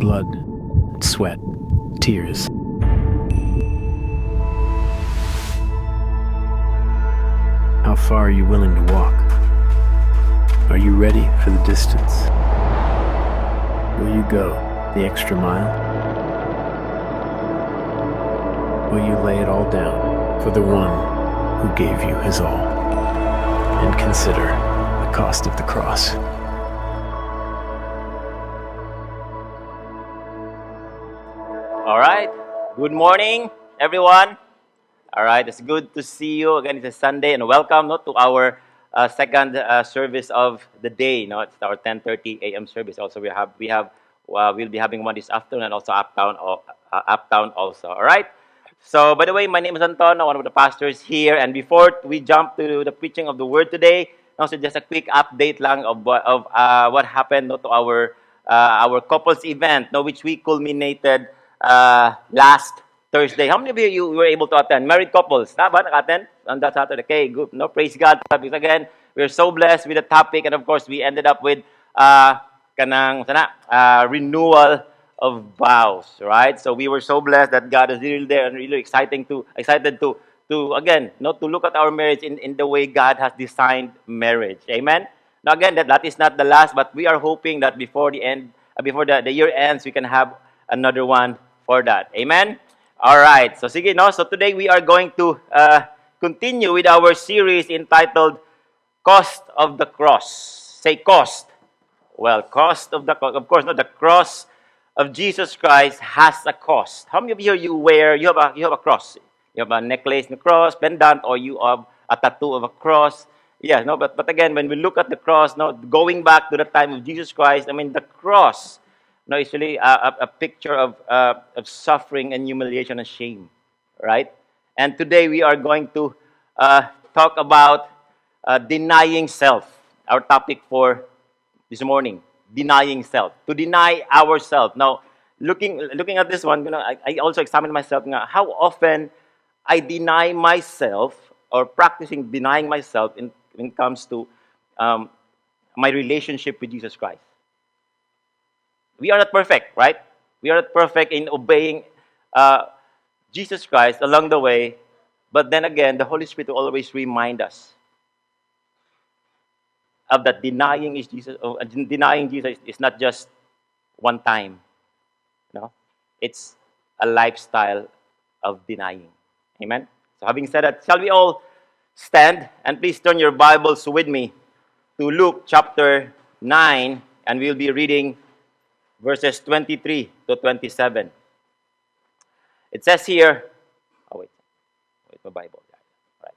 blood, sweat, tears. How far are you willing to walk? Are you ready for the distance? Will you go the extra mile? Will you lay it all down for the one who gave you his all? And consider the cost of the cross. All right. Good morning, everyone. All right. It's good to see you again. It's a Sunday, and welcome to our second service of the day. It's our 10:30 a.m. service. Also, we'll be having one this afternoon, and also uptown also. All right. So, by the way, my name is Anton, one of the pastors here. And before we jump to the preaching of the word today, also just a quick update lang of what happened to our couples event, which we culminated last Thursday. How many of you were able to attend? Married couples, na ba naka-attend on that Saturday? Okay, good. No, praise God. Because again, we're so blessed with the topic, and of course, we ended up with renewal of vows, right? So we were so blessed that God is really there and really excited to again, to look at our marriage in the way God has designed marriage. Amen. Now again, that is not the last, but we are hoping that before the year ends, we can have another one for that. Amen? All right. So, sige, no? So, today we are going to continue with our series entitled Cost of the Cross. Say cost. Well, cost of the cross. Of course, the cross of Jesus Christ has a cost. How many of you you have a cross? You have a necklace, a cross, pendant, or you have a tattoo of a cross? Yes, no, but again, when we look at the cross, going back to the time of Jesus Christ, the cross, it's really a picture of suffering and humiliation and shame, right? And today we are going to talk about denying self. Our topic for this morning, denying self. To deny ourselves. Now, looking at this one, I also examine myself. How often I deny myself or practicing denying myself when it comes to my relationship with Jesus Christ. We are not perfect, right? We are not perfect in obeying Jesus Christ along the way. But then again, the Holy Spirit will always remind us of that denying Jesus is not just one time. No? It's a lifestyle of denying. Amen? So having said that, shall we all stand? And please turn your Bibles with me to Luke chapter 9, and we'll be reading verses 23 to 27. It says here, wait my Bible. Right.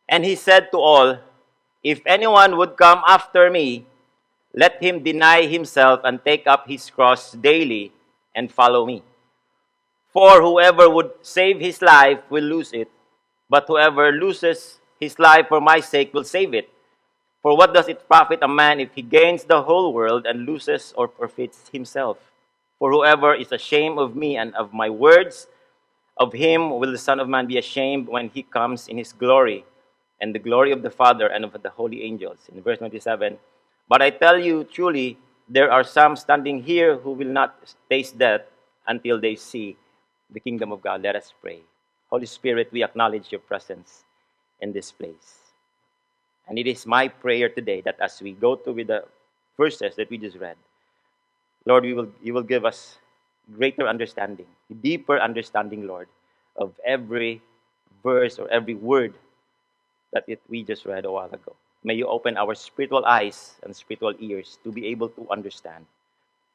And he said to all, if anyone would come after me, let him deny himself and take up his cross daily and follow me. For whoever would save his life will lose it, but whoever loses his life for my sake will save it. For what does it profit a man if he gains the whole world and loses or forfeits himself? For whoever is ashamed of me and of my words, of him will the Son of Man be ashamed when he comes in his glory, and the glory of the Father and of the holy angels. In verse 27, but I tell you truly, there are some standing here who will not taste death until they see the kingdom of God. Let us pray. Holy Spirit, we acknowledge your presence in this place. And it is my prayer today that as we go through with the verses that we just read, Lord, you will give us greater understanding, deeper understanding, Lord, of every verse or every word that we just read a while ago. May you open our spiritual eyes and spiritual ears to be able to understand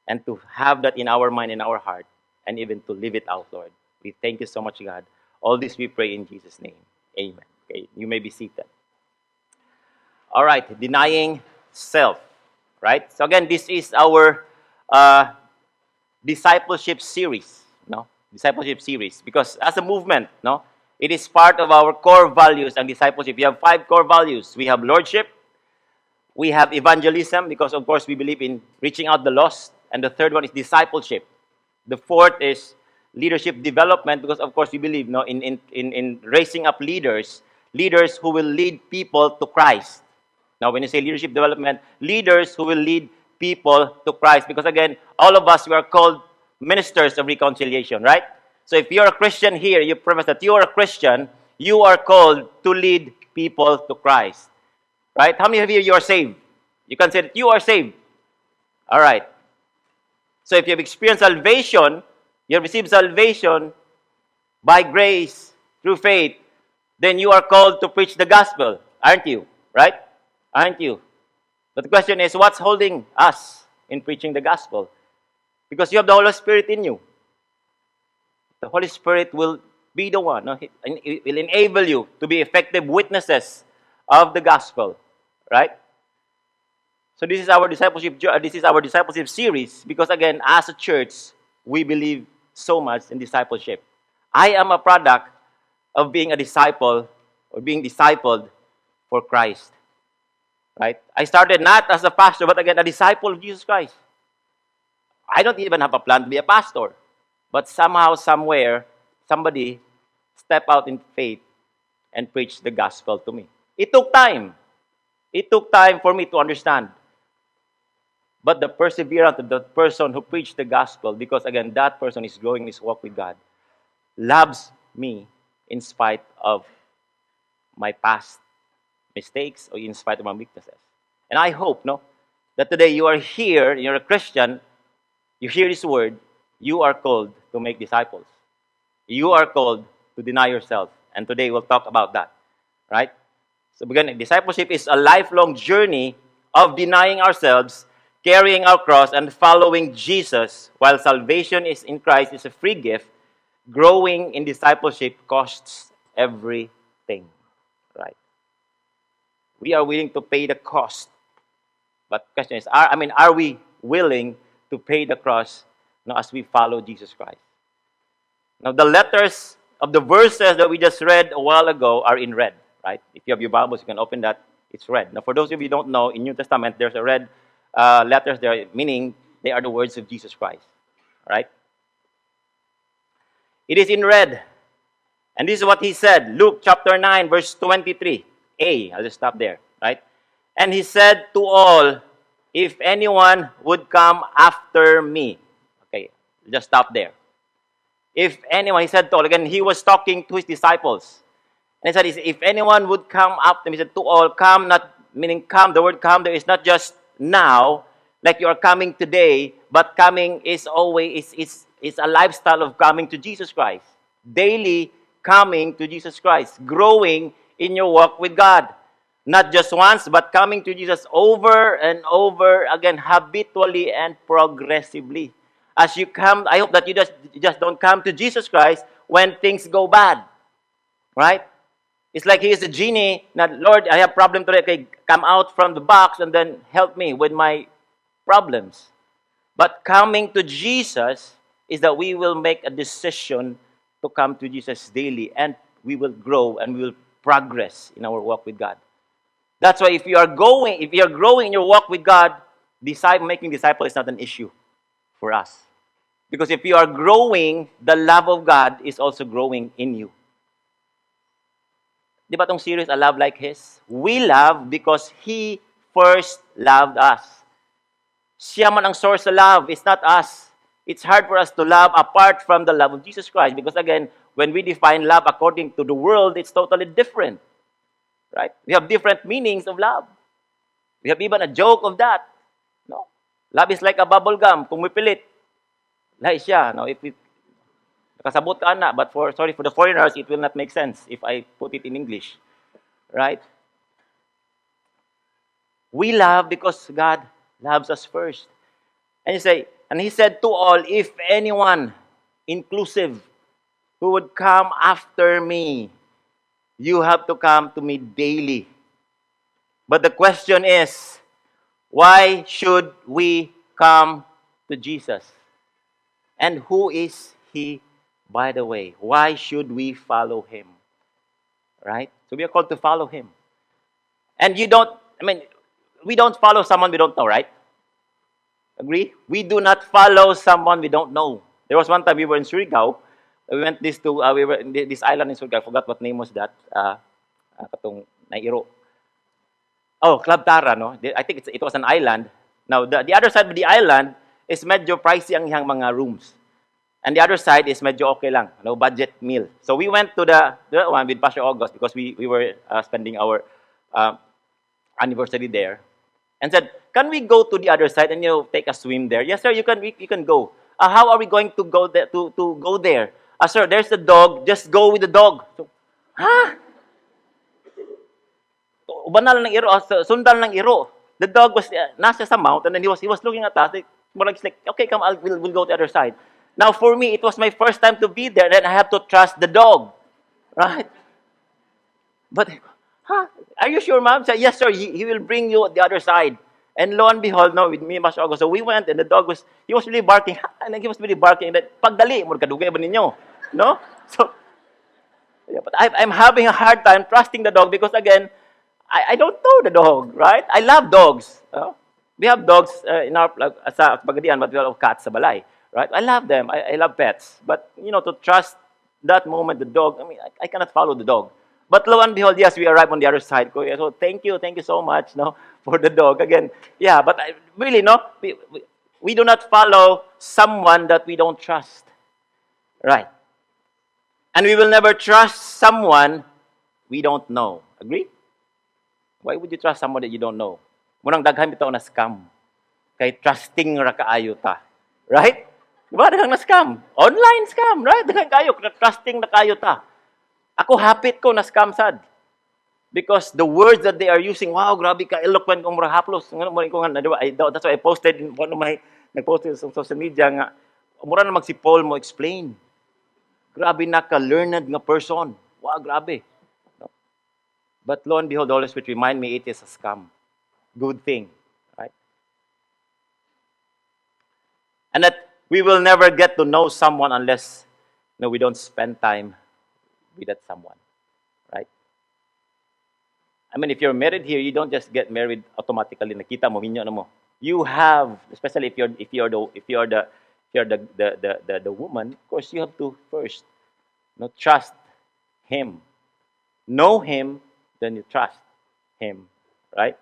and to have that in our mind and our heart and even to live it out, Lord. We thank you so much, God. All this we pray in Jesus' name. Amen. Okay, you may be seated. All right, denying self, right? So again, this is our discipleship series, discipleship series, because as a movement, it is part of our core values and discipleship. We have 5 core values. We have lordship, we have evangelism, because of course we believe in reaching out the lost, and the third one is discipleship. The fourth is leadership development, because of course we believe in raising up leaders who will lead people to Christ. Now, when you say leadership development, leaders who will lead people to Christ. Because again, all of us, we are called ministers of reconciliation, right? So if you're a Christian here, you profess that you are a Christian, you are called to lead people to Christ. Right? How many of you are saved? You can say that you are saved. All right. So if you have experienced salvation, you have received salvation by grace through faith, then you are called to preach the gospel, aren't you? Right? Aren't you? But the question is, what's holding us in preaching the gospel? Because you have the Holy Spirit in you. The Holy Spirit will be the one, no? He will enable you to be effective witnesses of the gospel, right? So this is our discipleship series, because again, as a church, we believe so much in discipleship. I am a product of being a disciple or being discipled for Christ. Right? I started not as a pastor, but again, a disciple of Jesus Christ. I don't even have a plan to be a pastor. But somehow, somewhere, somebody stepped out in faith and preached the gospel to me. It took time. It took time for me to understand. But the perseverance of the person who preached the gospel, because again, that person is growing his walk with God, loves me in spite of my past mistakes or in spite of my weaknesses. And I hope, that today you are here, you're a Christian, you hear this word, you are called to make disciples. You are called to deny yourself. And today we'll talk about that. Right? So again, discipleship is a lifelong journey of denying ourselves, carrying our cross, and following Jesus. While salvation is in Christ is a free gift, growing in discipleship costs everything. Right? We are willing to pay the cost. But the question is, are we willing to pay the cost as we follow Jesus Christ? Now, the letters of the verses that we just read a while ago are in red, right? If you have your Bibles, you can open that. It's red. Now, for those of you who don't know, in New Testament, there's a red letters there, meaning they are the words of Jesus Christ, right? It is in red. And this is what he said, Luke chapter 9, verse 23. I'll just stop there, right? And he said to all, if anyone would come after me. Okay, just stop there. If anyone, he said to all, again, he was talking to his disciples. And he said, if anyone would come after me, he said to all, come, not meaning come, the word come there is not just now, like you are coming today, but coming is always, is a lifestyle of coming to Jesus Christ. Daily coming to Jesus Christ, growing in your walk with God. Not just once, but coming to Jesus over and over again, habitually and progressively. As you come, I hope that you just don't come to Jesus Christ when things go bad. Right? It's like he is a genie. Not, Lord, I have problem today. Okay, come out from the box and then help me with my problems. But coming to Jesus is that we will make a decision to come to Jesus daily, and we will grow and we will progress in our walk with God. That's why if you are growing in your walk with God, making disciples is not an issue for us. Because if you are growing, the love of God is also growing in you. Di ba tong series, A Love Like His? We love because He first loved us. Siya man ang source of love, it's not us. It's hard for us to love apart from the love of Jesus Christ. Because again, when we define love according to the world, it's totally different. Right? We have different meanings of love. We have even a joke of that. No? Love is like a bubble gum. Kung mipilit, lahi siya. No? If nakasabot ka na, but for the foreigners, it will not make sense if I put it in English. Right? We love because God loves us first. And he said to all, if anyone, inclusive, who would come after me, you have to come to me daily. But the question is, why should we come to Jesus? And who is He, by the way? Why should we follow Him? Right? So we are called to follow Him. And we don't follow someone we don't know, right? Agree? We do not follow someone we don't know. There was one time we were in Surigao. We went we were in this island in Surigao. I forgot what name was that. Katong Nairo. Oh, Club Tara, no? I think it was an island. Now, the other side of the island is medyo pricey ang iyang mga rooms. And the other side is medyo okay lang, low budget meal. So we went to the one with Pastor August because we were spending our anniversary there, and said, "Can we go to the other side and take a swim there?" "Yes, sir. You can go." "How are we going to go there? To go there?" "Sir, there's the dog. Just go with the dog." So, ha? Ubanal ng iro, sundal ng iro. The dog was nasa sa mount, and then he was looking at us. Like, okay, come, we'll go to the other side. Now, for me, it was my first time to be there, and I have to trust the dog, right? But, are you sure, ma'am? Said, "Yes, sir. He will bring you at the other side." And lo and behold, no, with me, Mas August. So we went, and the dog he was really barking, and he was really barking. That pagdali, mo kadugay ba ninyo, no? So, yeah, but I'm having a hard time trusting the dog because again, I don't know the dog, right? I love dogs. We have dogs in our sa Pagadian, but we have cats sa balay, right? I love them. I love pets. But, to trust that moment, the dog, I cannot follow the dog. But lo and behold, yes, we arrived on the other side. So thank you so much, for the dog. Again, yeah, but really, we do not follow someone that we don't trust. Right. And we will never trust someone we don't know. Agree? Why would you trust someone that you don't know? Munang daghan bitaw na scam. Kay trusting ra kaayo ta. Right? Diba? Daghang na scam. Online scam, right? Daghang kayo, trusting na kayo ta. Ako hapit ko na scam sad. Because the words that they are using, wow, grabe ka eloquent kung haplos. That's why I posted in one of my nagposted sa social media nga mura na si Paul mo explain. Grabe na ka learned nga person. Wow, grabe. But lo and behold, the Holy Spirit remind me it is a scam. Good thing, right? And that we will never get to know someone unless we don't spend time with that someone, right? I mean, if you're married here, you don't just get married automatically. Nakita mo, minyo na mo. You have, especially if you're the woman, of course, you have to first trust him, know him, then you trust him, right?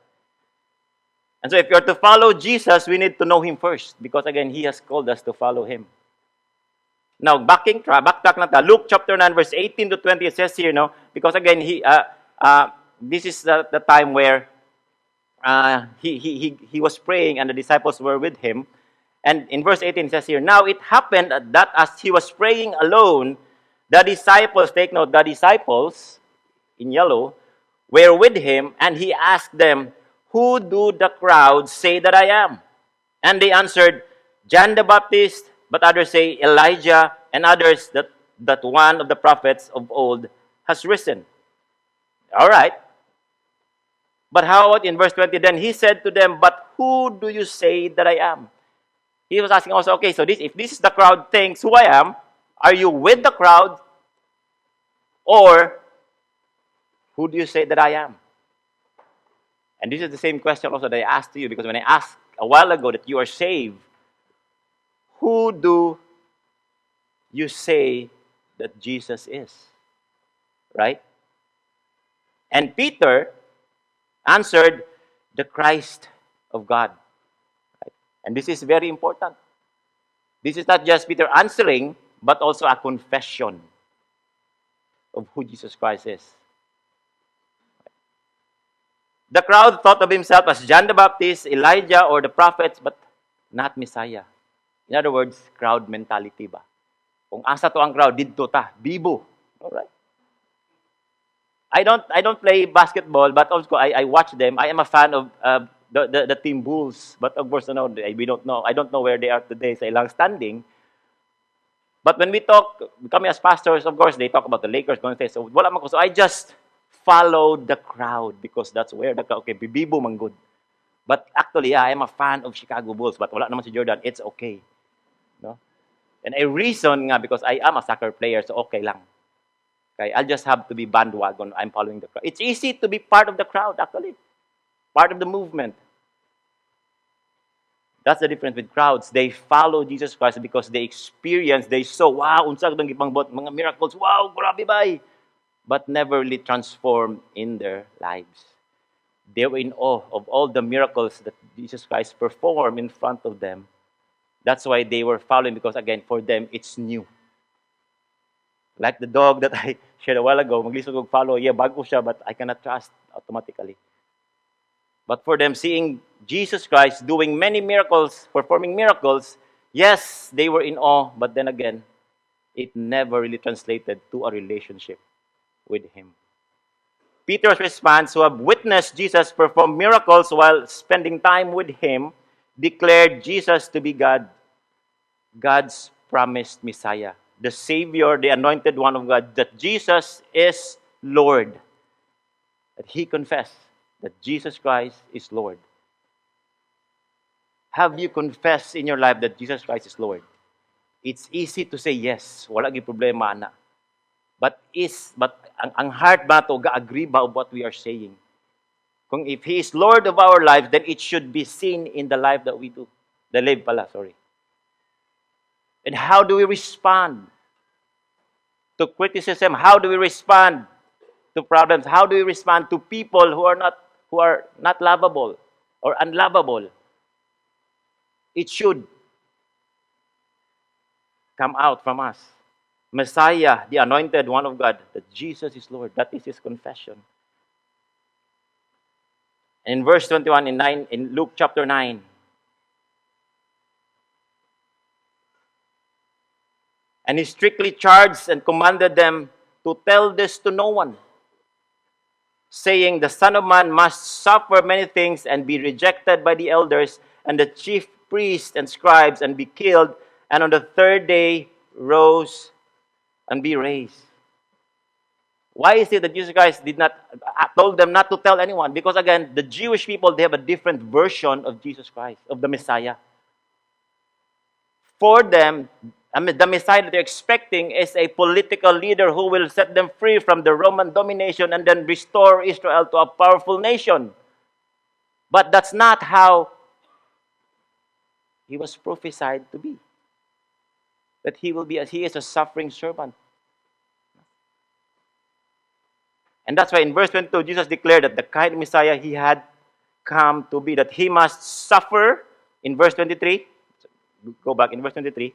And so if you're to follow Jesus, we need to know him first because again, he has called us to follow him. Now, backtrack na ta. Luke chapter 9, verse 18 to 20, it says here, because again, this is the time where he was praying and the disciples were with him. And in verse 18, it says here, "Now it happened that as he was praying alone, the disciples," take note, the disciples, in yellow, were with him, and he asked them, "Who do the crowd say that I am?" And they answered, "John the Baptist, but others say Elijah, and others that one of the prophets of old has risen." All right. But how about in verse 20? "Then he said to them, 'But who do you say that I am?'" He was asking also, okay, so if this is the crowd thinks who I am, are you with the crowd? Or who do you say that I am? And this is the same question also that I asked to you, because when I asked a while ago that you are saved, who do you say that Jesus is? Right? And Peter answered, "The Christ of God." Right? And this is very important. This is not just Peter answering, but also a confession of who Jesus Christ is. The crowd thought of himself as John the Baptist, Elijah, or the prophets, but not Messiah. In other words, crowd mentality ba? Kung asa to ang crowd, didto ta, bibo. Alright? I don't play basketball, but also I watch them. I am a fan of the team Bulls, but of course, we don't know. I don't know where they are today sa ilang standing. But when we talk, kami as pastors, of course, they talk about the Lakers. So wala man ko. So I just follow the crowd because that's where bibo man good. But actually, I am a fan of Chicago Bulls, but wala naman si Jordan. It's okay. No? And a reason nga, because I am a soccer player, so okay lang. Okay, I'll just have to be bandwagon. I'm following the crowd. It's easy to be part of the crowd, actually. Part of the movement. That's the difference with crowds. They follow Jesus Christ because they experience, they saw, wow, unsag itong gipangbot, mga miracles, wow, grabe bay. But never really transformed in their lives. They were in awe of all the miracles that Jesus Christ performed in front of them. That's why they were following, because again, for them, it's new. Like the dog that I shared a while ago, maglisod og follow, yeah, bago siya, but I cannot trust automatically. But for them, seeing Jesus Christ doing many miracles, performing miracles, yes, they were in awe, but then again, it never really translated to a relationship with Him. Peter's response, who have witnessed Jesus perform miracles while spending time with Him, declared Jesus to be God, God's promised Messiah, the Savior, the anointed one of God, that Jesus is Lord. That he confessed that Jesus Christ is Lord. Have you confessed in your life that Jesus Christ is Lord? It's easy to say yes. Wala gyud problema ana. But ang heart ba to ga-agree ba of what we are saying? Kung if He is Lord of our lives, then it should be seen in the life that we do. The live pala, sorry. And how do we respond to criticism? How do we respond to problems? How do we respond to people who are not lovable or unlovable? It should come out from us. Messiah, the anointed one of God, that Jesus is Lord. That is his confession. And in verse 21 in Luke chapter 9, and he strictly charged and commanded them to tell this to no one, saying, the Son of Man must suffer many things and be rejected by the elders and the chief priests and scribes and be killed, and on the third day rose and be raised. Why is it that Jesus Christ told them not to tell anyone? Because again, the Jewish people, they have a different version of Jesus Christ, of the Messiah. For them, the Messiah that they're expecting is a political leader who will set them free from the Roman domination and then restore Israel to a powerful nation. But that's not how he was prophesied to be. That he is a suffering servant. And that's why in verse 22, Jesus declared that the kind of Messiah he had come to be, that he must suffer. In verse 23, go back in verse 23,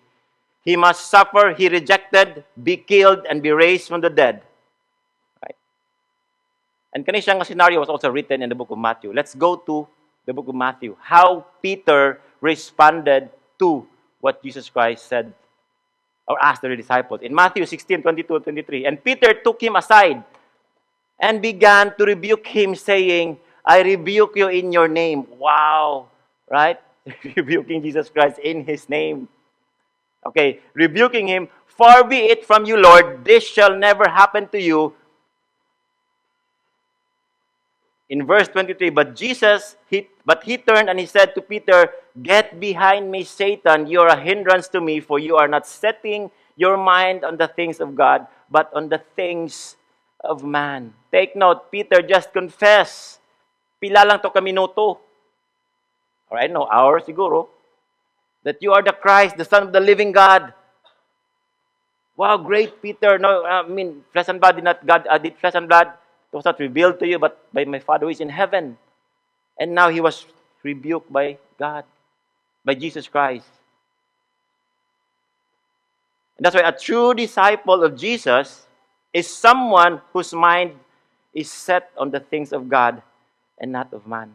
he must suffer, he rejected, be killed, and be raised from the dead. Right? And kanisang scenario was also written in the book of Matthew. Let's go to the book of Matthew. How Peter responded to what Jesus Christ said or asked the disciples. In Matthew 16, 22, 23, and Peter took him aside and began to rebuke him, saying, I rebuke you in your name. Wow. Right? Rebuking Jesus Christ in his name. Okay, rebuking him, far be it from you, Lord, this shall never happen to you. In verse 23, but he turned and he said to Peter, get behind me, Satan, you are a hindrance to me, for you are not setting your mind on the things of God, but on the things of man. Take note, Peter just confessed. Pila lang to ka minuto. Alright, no, hour siguro. That you are the Christ, the Son of the living God. Wow, great, Peter. No, flesh and blood did not, God did flesh and blood. It was not revealed to you, but by my Father who is in heaven. And now he was rebuked by God, by Jesus Christ. And that's why a true disciple of Jesus is someone whose mind is set on the things of God and not of man.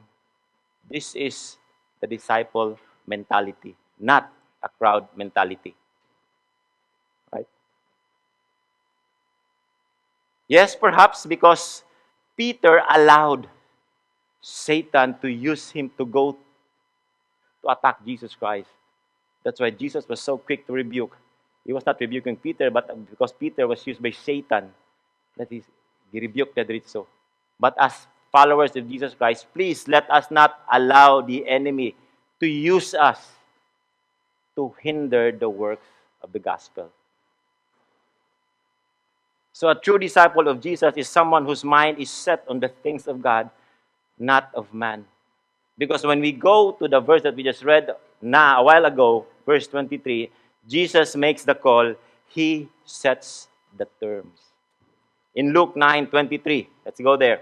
This is the disciple mentality, not a crowd mentality. Right? Yes, perhaps because Peter allowed Satan to use him to go to attack Jesus Christ. That's why Jesus was so quick to rebuke. He was not rebuking Peter, but because Peter was used by Satan, that he rebuked the Dritso. But as followers of Jesus Christ, please let us not allow the enemy to use us to hinder the works of the gospel. So a true disciple of Jesus is someone whose mind is set on the things of God, not of man. Because when we go to the verse that we just read a while ago, verse 23, Jesus makes the call, he sets the terms. In Luke 9:23, let's go there.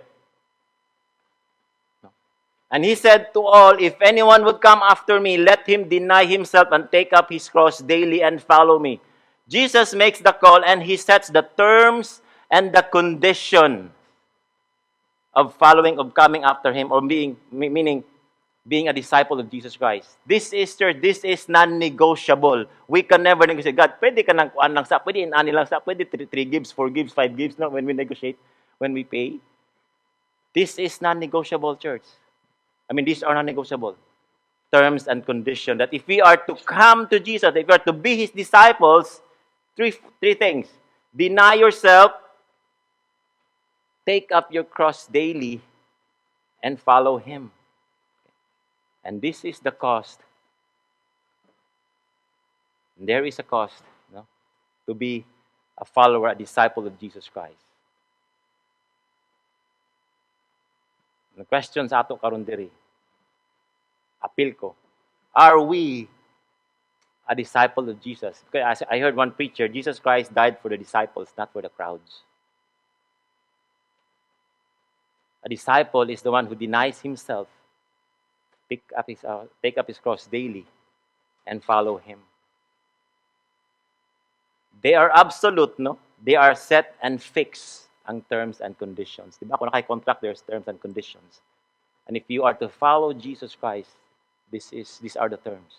And he said to all, if anyone would come after me, let him deny himself and take up his cross daily and follow me. Jesus makes the call and he sets the terms and the condition of following, of coming after him, or meaning being a disciple of Jesus Christ. This is, church, this is non-negotiable. We can never negotiate. God, pwede ka nang kuan lang sa, pwede inani lang sa, pwede 3 gives, 4 gives, 5 gives, no, when we negotiate, when we pay. This is non-negotiable, church. I mean, these are non-negotiable terms and conditions. That if we are to come to Jesus, if we are to be His disciples, three things. Deny yourself, take up your cross daily, and follow Him. And this is the cost. There is a cost, no, to be a follower, a disciple of Jesus Christ. The question sa ato karon diri, appeal ko, are we a disciple of Jesus? Because I heard one preacher, Jesus Christ died for the disciples, not for the crowds. A disciple is the one who denies himself, take up his cross daily, and follow Him. They are absolute, no? They are set and fixed ang terms and conditions. Diba? Kung naka-contract, there's terms and conditions. And if you are to follow Jesus Christ, these are the terms.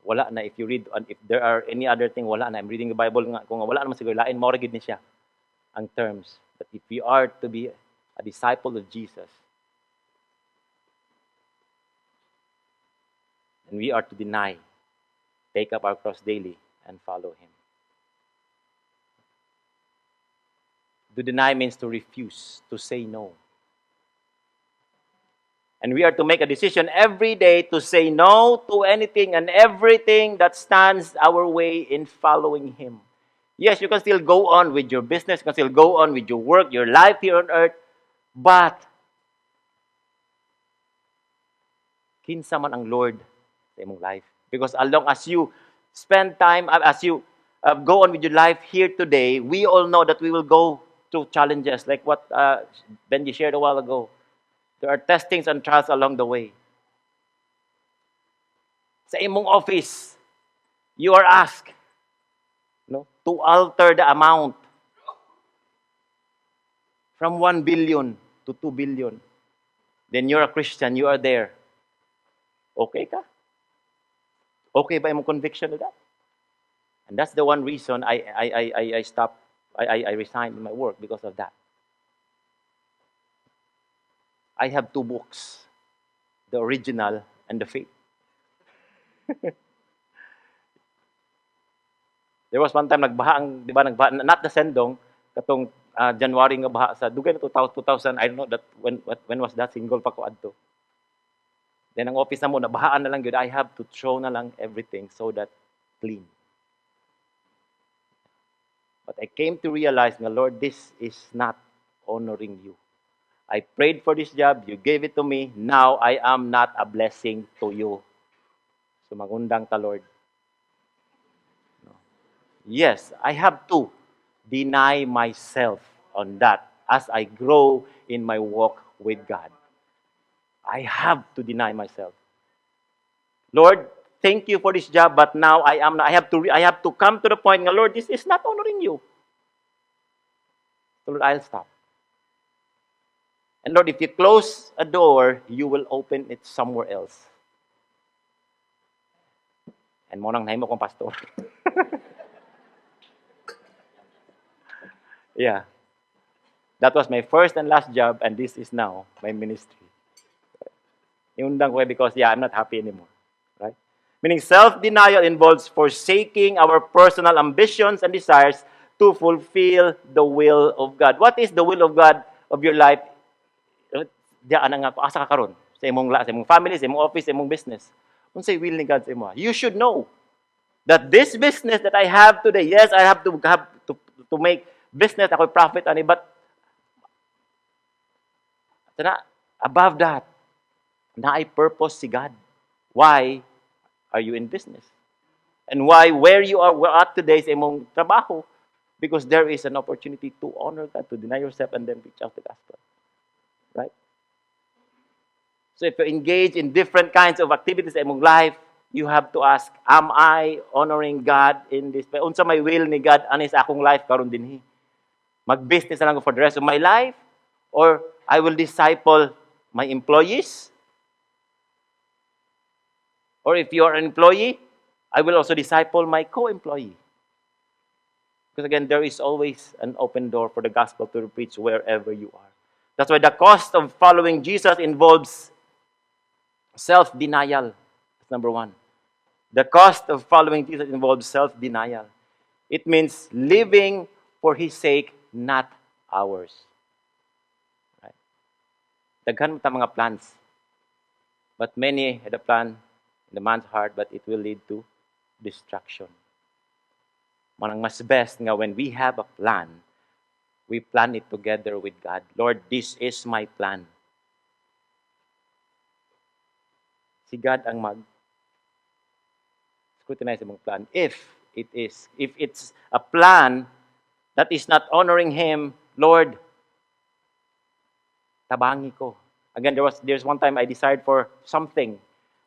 Wala na, if you read, if there are any other thing, wala na. I'm reading the Bible nga, kung wala naman siguro, lain, mauragid ni siya ang terms. That if you are to be a disciple of Jesus, and we are to deny, take up our cross daily, and follow Him. To deny means to refuse, to say no. And we are to make a decision every day to say no to anything and everything that stands our way in following Him. Yes, you can still go on with your business, you can still go on with your work, your life here on earth, but kinsa man ang Lord sa imong life. Because as long as you spend time, as you go on with your life here today, we all know that we will go through challenges like what Benji shared a while ago. There are testings and trials along the way. Sa imong office, you are asked, no, to alter the amount from 1 billion to 2 billion. Then you're a Christian, you are there. Okay ka? Okay ba yung conviction of that? And that's the one reason I stopped, I resigned in my work because of that. I have 2 books, the original and the fake. There was one time nagbaha, di ba, nagbaha, not the Sendong, katong January nga baha sa dugay na 2000, I don't know that when was that, single pa ko adto. Then ang office na mo, nabahaan na lang yun, I have to throw na lang everything so that clean. But I came to realize, Lord, this is not honoring you. I prayed for this job, you gave it to me, now I am not a blessing to you. So magundang ta, Lord. No. Yes, I have to deny myself on that as I grow in my walk with God. I have to deny myself. Lord, thank you for this job, but now I have to come to the point, Lord, this is not honoring you. So Lord, I'll stop. And Lord, if you close a door, you will open it somewhere else. And mo nang nahimo kong pastor. Yeah. That was my first and last job, and this is now my ministry. Iundang ko because, I'm not happy anymore. Right? Meaning self-denial involves forsaking our personal ambitions and desires to fulfill the will of God. What is the will of God of your life? Diyan nga asa ka karon sa imong family, sa imong office, sa imong business. Unsay will ni God sa imo? You should know that this business that I have today, yes, I have to make business ako profit ani, but above that, na ay purpose si God. Why are you in business? And where you are at today sa imong trabaho? Because there is an opportunity to honor God, to deny yourself, and then reach out the gospel. Right? So if you engage in different kinds of activities sa imong life, you have to ask, am I honoring God in this? Unsa may will ni God ani sa akong life karon dinhi? Mag-business na lang ko for the rest of my life? Or I will disciple my employees? Or if you are an employee, I will also disciple my co-employee. Because again, there is always an open door for the gospel to be preached wherever you are. That's why the cost of following Jesus involves self-denial. That's number one. The cost of following Jesus involves self-denial. It means living for His sake, not ours. Right? Daghan mo ta mga plans. But many had a plan in the man's heart, but it will lead to destruction. Manang mas best nga when we have a plan, we plan it together with God. Lord, this is my plan. Si God ang scrutinize mong plan. If it's a plan that is not honoring Him, Lord, tabangi ko. Again, there's one time I desired for something.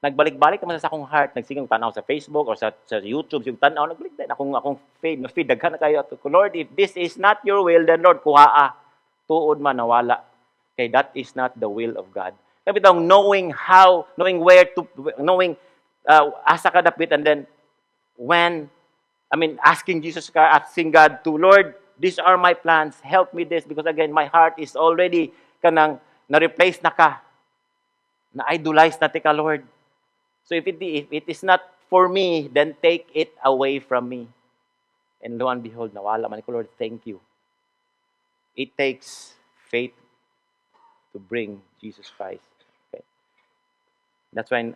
Nagbalik-balik naman sa akong heart, nagsigang tanaw sa Facebook or sa YouTube, yung tanaw, nagbalik din akong feed, daghan na kayo. Lord, if this is not your will, then Lord, kuhaa. Tuod man, nawala. Okay, that is not the will of God. Kapit ang knowing where to, asa ka dapit, and then asking God to, Lord, these are my plans, help me this, because again, my heart is already kanang na-replace na ka, na-idolize na ka, Lord. So if it is not for me, then take it away from me. And lo and behold, nawala man ko, Lord, thank you. It takes faith to bring Jesus Christ. Okay. That's why,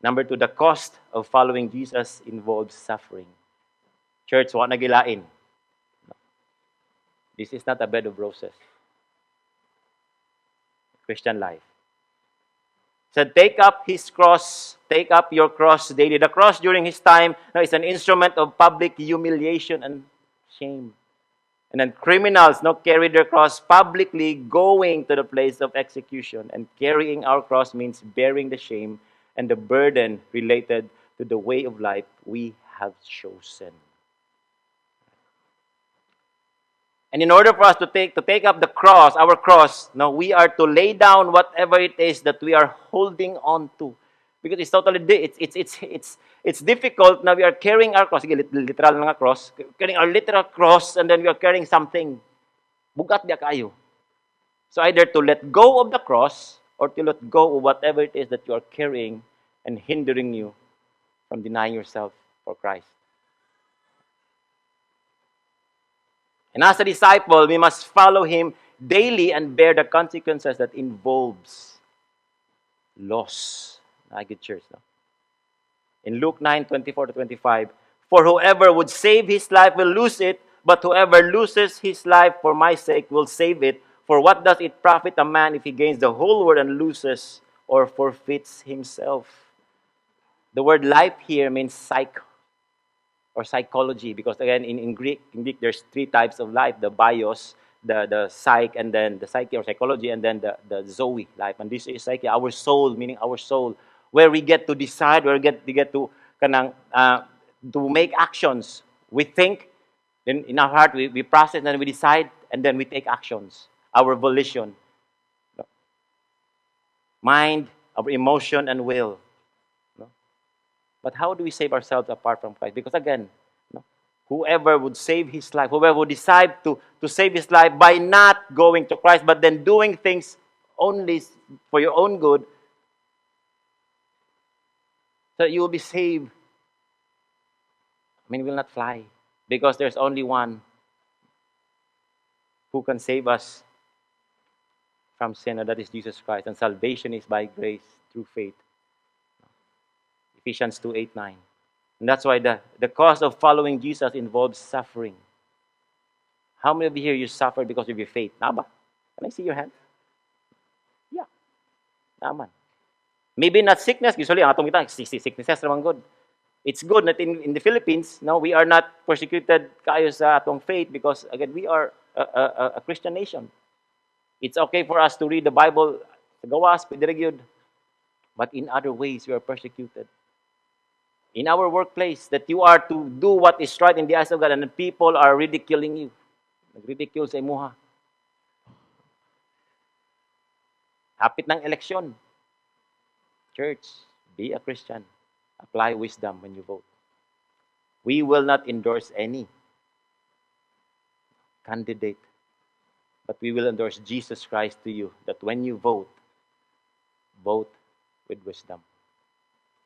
number 2, the cost of following Jesus involves suffering. Church, wa nagilain. This is not a bed of roses. Christian life. Said, take up your cross daily. The cross during his time is an instrument of public humiliation and shame. And then criminals carry their cross publicly, going to the place of execution. And carrying our cross means bearing the shame and the burden related to the way of life we have chosen. And in order for us to take up the cross, our cross, we are to lay down whatever it is that we are holding on to. Because it's totally it's difficult now we are carrying our cross, literal nga cross, carrying our literal cross, and then we are carrying something. Bugat dia kayo. So either to let go of the cross or to let go of whatever it is that you are carrying and hindering you from denying yourself for Christ. And as a disciple, we must follow Him daily and bear the consequences that involves loss. Good church, no? In Luke 9:24-25, for whoever would save his life will lose it, but whoever loses his life for my sake will save it. For what does it profit a man if he gains the whole world and loses or forfeits himself? The word life here means psychology, because again in Greek there's 3 types of life: the bios, the psyche, and then the psyche or psychology, and then the zoe life. And this is psyche, our soul, meaning our soul, where we get to decide, where we get to to make actions. We think, then in our heart we process, and then we decide, and then we take actions. Our volition, mind, our emotion, and will. But how do we save ourselves apart from Christ? Because again, whoever would save his life, whoever would decide to save his life by not going to Christ, but then doing things only for your own good, so you will be saved, will not fly. Because there's only one who can save us from sin, and that is Jesus Christ. And salvation is by grace through faith. Ephesians 2:8-9. And that's why the cost of following Jesus involves suffering. How many of you here you suffer because of your faith? Naba? Can I see your hand? Yeah. Naman. Maybe not sickness. Usually, ang atong kita, sicknesses naman good. It's good that in the Philippines, we are not persecuted kayo sa atong faith because, again, we are a Christian nation. It's okay for us to read the Bible sa gawas, pwede ra gyud. but in other ways you are persecuted. In our workplace, that you are to do what is right in the eyes of God, and the people are ridiculing you. Nag-ridicule sa imuha. Hapit ng eleksyon. Church, be a Christian. Apply wisdom when you vote. We will not endorse any candidate, but we will endorse Jesus Christ to you, that when you vote with wisdom.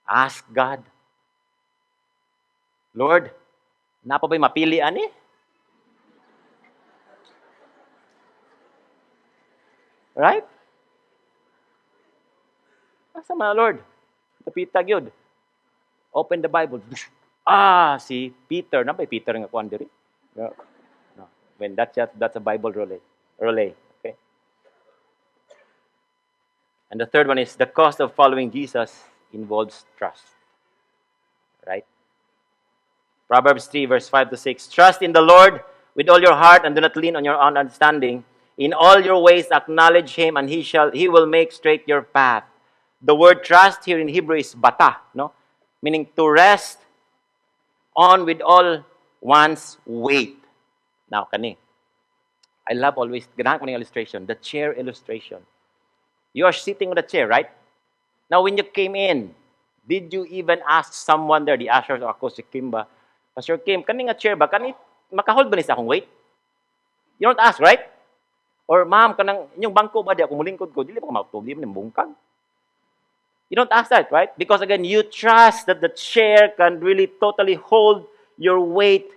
Ask God, Lord, napa ba'y mapili ani? Right? Asa man, Lord? Napitag yun. Open the Bible. Si Peter. Napa Peter nga kuan diri? No. No. When that's a Bible relay. Okay? And the third one is the cost of following Jesus involves trust. Right? Proverbs 3, verse 5 to 6. Trust in the Lord with all your heart and do not lean on your own understanding. In all your ways acknowledge Him and He will make straight your path. The word trust here in Hebrew is bata, no? Meaning to rest on with all one's weight. Now, kani. I love always, ganahan ko ng illustration, the chair illustration. You are sitting on the chair, right? Now, when you came in, did you even ask someone there, the ushers or ako si Kimba, Pastor Kim, kani nga chair ba? Kani, makahold ba ni sa akong weight? You don't ask, right? Or, ma'am, kanang inyong bangko ba di ako mulingkod ko? Dili pa ko mautog, di mo bungkag. You don't ask that, right? Because again, you trust that the chair can really totally hold your weight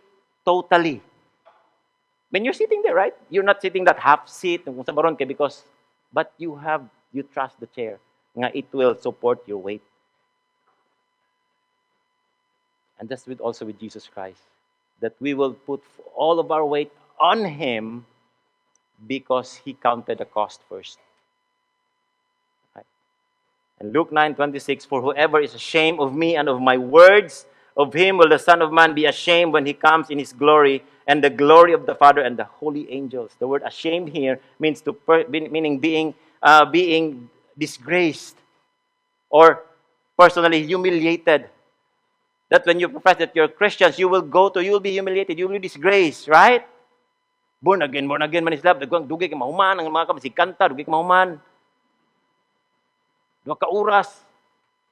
totally. When you're sitting there, right? You're not sitting that half seat kung sa baron ka but you trust the chair nga it will support your weight. And that's also with Jesus Christ, that we will put all of our weight on Him because He counted the cost first. Right? And Luke 9:26, for whoever is ashamed of me and of my words, of him will the Son of Man be ashamed when He comes in His glory and the glory of the Father and the holy angels. The word ashamed here means meaning being disgraced or personally humiliated. That when you profess that you're Christians, you will be humiliated, you will be disgraced, right? Born again man is love. Dugay ka mahuman, ang mga kanta, dugay ka mahuman. 2 ka oras,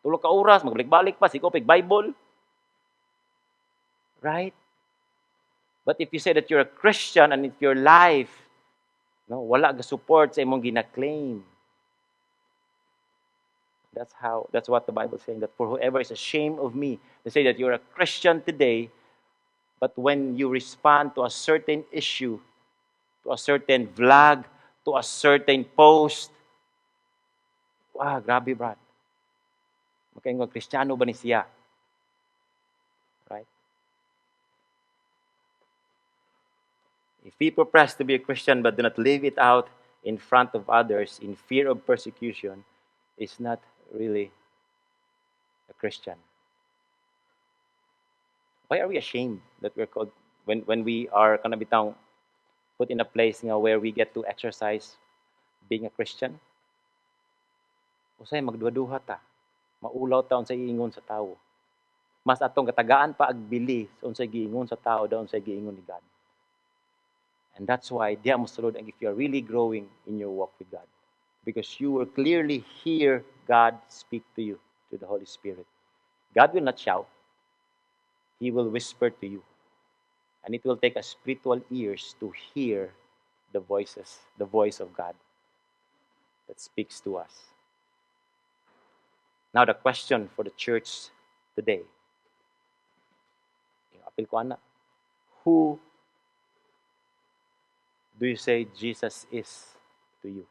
3 ka oras, magbalik-balik pa, sikopig Bible. Right? But if you say that you're a Christian and if your life, no, wala ka support sa imong gina-claim. That's what the Bible is saying, that for whoever is ashamed of me, they say that you're a Christian today, but when you respond to a certain issue, to a certain vlog, to a certain post, wow, grabe, Brad. Makaingon, Kristiyano ba ni siya? Right? If we profess to be a Christian but do not live it out in front of others in fear of persecution, is not really a Christian. Why are we ashamed that we're called when we are kind of put in a place where we get to exercise being a Christian? Usay magduha-duha ta. Maulaw ta unsay giingon sa tao. Mas atong katagaan pa agbili sa unsay giingon sa tao daw unsay giingon ni God. And that's why diya mo sulod if you are really growing in your walk with God. Because you will clearly hear God speak to you through the Holy Spirit. God will not shout. He will whisper to you. And it will take us spiritual ears to hear the voice of God that speaks to us. Now the question for the church today. Apil ko ana. Who do you say Jesus is to you?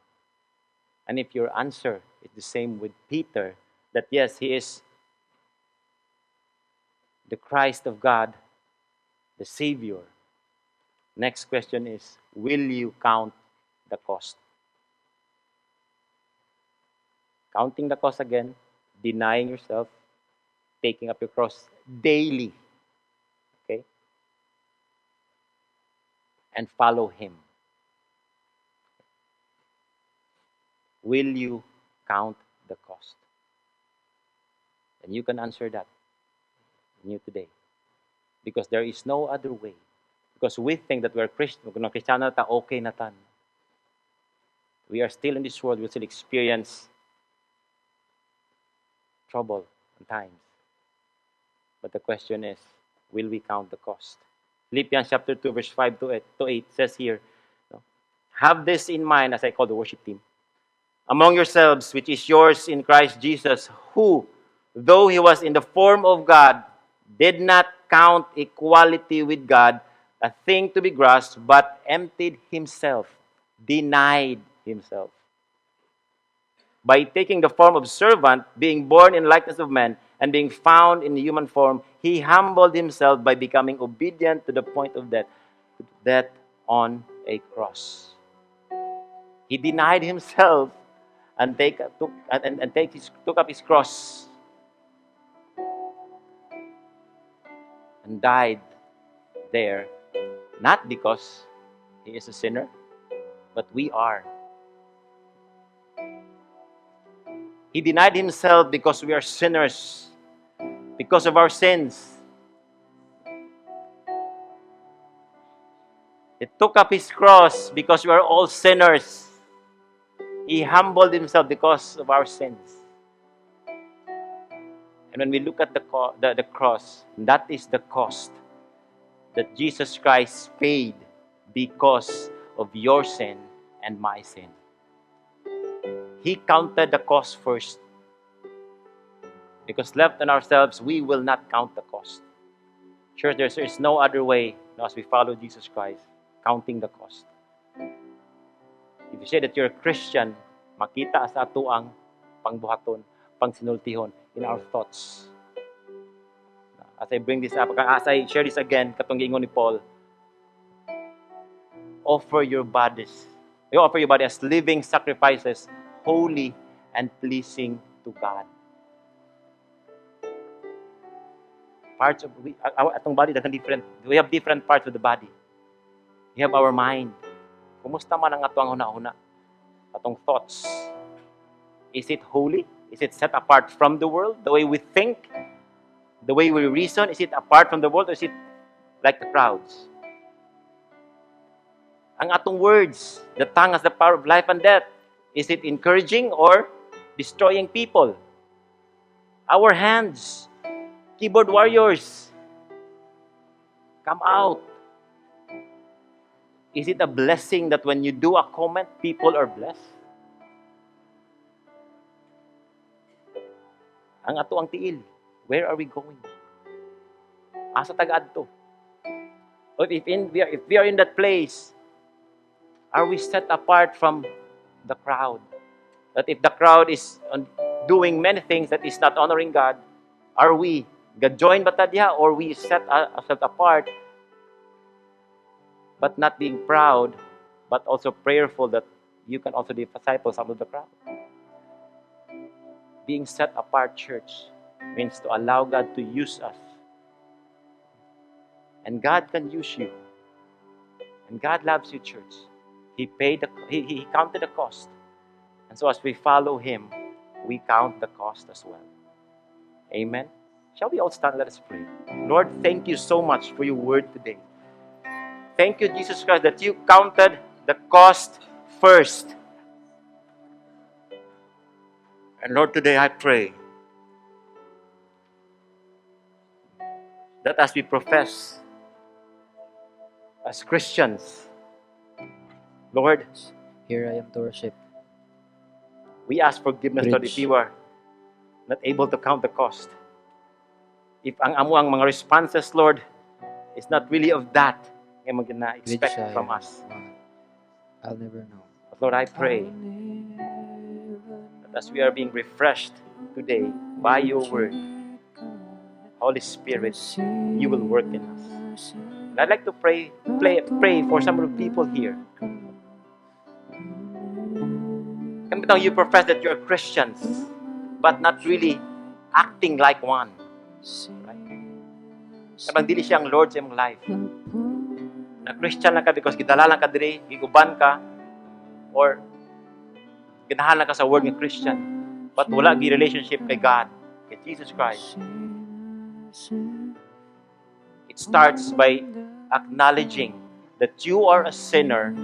And if your answer is the same with Peter, that yes, he is the Christ of God, the Savior. Next question is, will you count the cost? Counting the cost again, denying yourself, taking up your cross daily. Okay? And follow Him. Will you count the cost? And you can answer that in you today. Because there is no other way. Because we think that we're Christian, kung Kristiyano na ta, okay na tan. We are still in this world, we'll still experience trouble and times. But the question is, will we count the cost? Philippians chapter 2, verse 5 to 8 says here, have this in mind, as I call the worship team, among yourselves, which is yours in Christ Jesus, who, though he was in the form of God, did not count equality with God a thing to be grasped, but emptied himself, denied himself. By taking the form of servant, being born in likeness of man, and being found in human form, he humbled himself by becoming obedient to the point of death on a cross. He denied himself and took up his cross and died there, not because he is a sinner, but we are. He denied himself because we are sinners, because of our sins. He took up his cross because we are all sinners. He humbled himself because of our sins. And when we look at the cross, that is the cost that Jesus Christ paid because of your sin and my sin. He counted the cost first. Because left on ourselves, we will not count the cost. Sure, there is no other way as we follow Jesus Christ, counting the cost. If you say that you're a Christian, makita sa ato ang pangbuhaton, pangsinultihon in our thoughts. As I bring this up, as I share this again, katong giingon ni Paul, offer your body as living sacrifices, holy and pleasing to God. Parts of atong body different. We have different parts of the body. We have our mind. Kumusta man ang atong huna-huna? Atong thoughts. Is it holy? Is it set apart from the world? The way we think? The way we reason? Is it apart from the world? Or is it like the crowds? Ang atong words, the tongue has the power of life and death. Is it encouraging or destroying people? Our hands, keyboard warriors, come out. Is it a blessing that when you do a comment, people are blessed? Ang ato ang tiil, where are we going? Asa taga-adto? If we are in that place, are we set apart from the crowd? That if the crowd is doing many things that is not honoring God, are we joined batadya, or we set ourselves apart, but not being proud, but also prayerful that you can also disciple some of the crowd? Being set apart, church, means to allow God to use us. And God can use you. And God loves you, church. He counted the cost. And so as we follow Him, we count the cost as well. Amen. Shall we all stand? Let us pray. Lord, thank you so much for your word today. Thank you, Jesus Christ, that you counted the cost first. And Lord, today I pray that as we profess as Christians, Lord, Here I am to worship. we ask forgiveness, Lord, if Bridge. we were not able to count the cost. If ang mga responses, Lord, is not really of that nga mag-expect Bridge, from us. I'll never know. But Lord, I pray that as we are being refreshed today by your word, Holy Spirit, you will work in us. And I'd like to pray for some of the people here. Kamitang you profess that you're Christians, but not really acting like one. Right? Kapag dili siya ang Lord sa iyong life. Na Christian lang ka because gidala lang ka diri, giguban ka, or ginahan lang ka sa word ng Christian, but wala gi relationship kay God. kay Jesus Christ, it starts by acknowledging that you are a sinner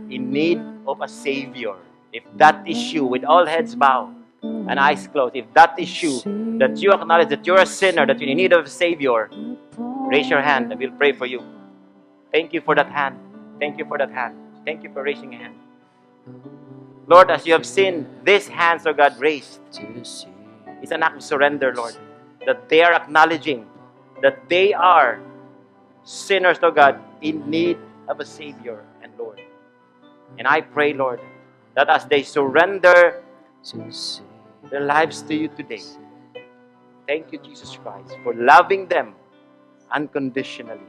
in need of a Savior. If that is you, with all heads bowed and eyes closed, if that is you, that you acknowledge that you're a sinner, that you're in need of a Savior, raise your hand and we'll pray for you. Thank you for that hand. Thank you for that hand. Thank you for raising your hand. Lord, as you have seen these hands, oh God, raised, it's an act of surrender, Lord, that they are acknowledging that they are sinners, oh God, in need of a Savior and Lord. And I pray, Lord, that as they surrender their lives to you today, thank you, Jesus Christ, for loving them unconditionally.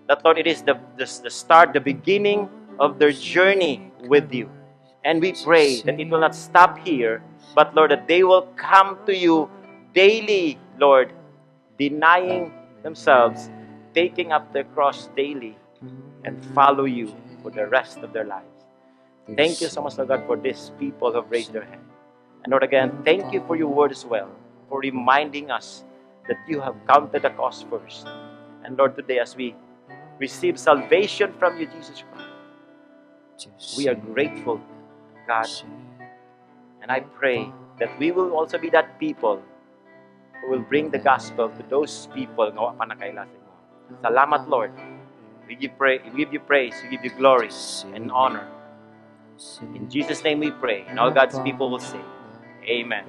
That, Lord, it is the start, the beginning of their journey with you. And we pray that it will not stop here, but, Lord, that they will come to you daily, Lord, denying themselves, taking up their cross daily, and follow you for the rest of their lives. Thank you so much, Lord God, for these people who have raised their hand. And Lord, again, thank you for your word as well, for reminding us that you have counted the cost first. And Lord, today as we receive salvation from you, Jesus Christ, we are grateful, God. And I pray that we will also be that people who will bring the gospel to those people na wala pa nakailasin mo. Salamat, Lord. We give you praise, we give you glory and honor. In Jesus' name we pray. And all God's people will say, Amen.